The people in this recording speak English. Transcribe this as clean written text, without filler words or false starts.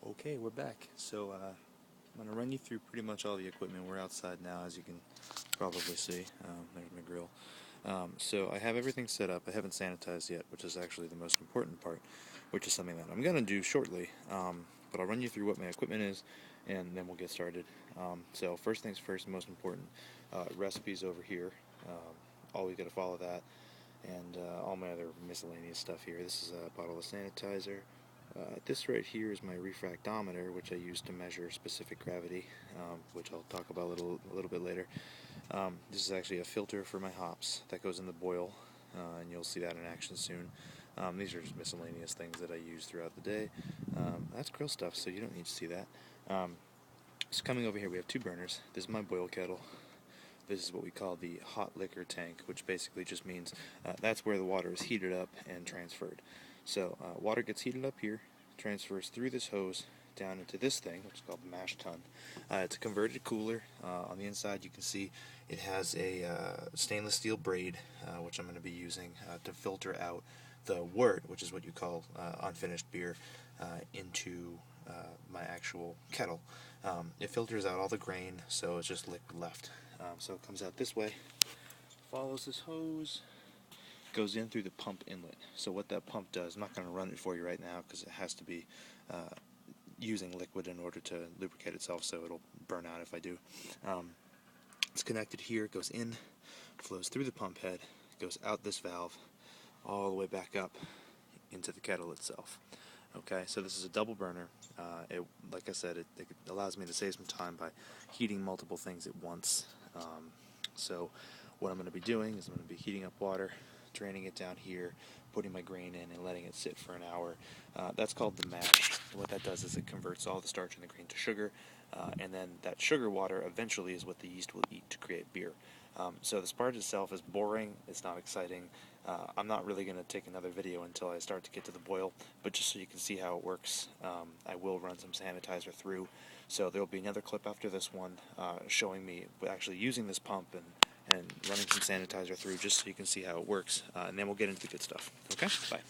Okay, we're back. So I'm going to run you through pretty much all the equipment. We're outside now, as you can probably see. There's my grill. So I have everything set up. I haven't sanitized yet, which is actually the most important part, which is something that I'm going to do shortly. But I'll run you through what my equipment is, and then we'll get started. So first things first, most important, recipes over here. Always got to follow that. And all my other miscellaneous stuff here. This is a bottle of sanitizer. This right here is my refractometer, which I use to measure specific gravity, which I'll talk about a little bit later. This is actually a filter for my hops that goes in the boil, and you'll see that in action soon. These are just miscellaneous things that I use throughout the day. That's grill stuff, so you don't need to see that. So coming over here, we have two burners. This is my boil kettle. This is what we call the hot liquor tank, which basically just means that's where the water is heated up and transferred. So water gets heated up here, transfers through this hose down into this thing, which is called the mash tun. It's a converted cooler. On the inside you can see it has a stainless steel braid, which I'm going to be using to filter out the wort, which is what you call unfinished beer, into my actual kettle. It filters out all the grain, so it's just liquid left. So it comes out this way, follows this hose, goes in through the pump inlet. So what that pump does, I'm not going to run it for you right now because it has to be using liquid in order to lubricate itself, so it'll burn out if I do. It's connected here, goes in, flows through the pump head, goes out this valve, all the way back up into the kettle itself. Okay, so this is a double burner. Like I said, it allows me to save some time by heating multiple things at once. So what I'm going to be doing is I'm going to be heating up water, draining it down here, putting my grain in, and letting it sit for an hour. That's called the mash. What that does is it converts all the starch in the grain to sugar, and then that sugar water eventually is what the yeast will eat to create beer. So the sparge itself is boring, it's not exciting. I'm not really going to take another video until I start to get to the boil, but just so you can see how it works, I will run some sanitizer through. So there will be another clip after this one showing me actually using this pump and running some sanitizer through, just so you can see how it works, and then we'll get into the good stuff. Okay? Bye.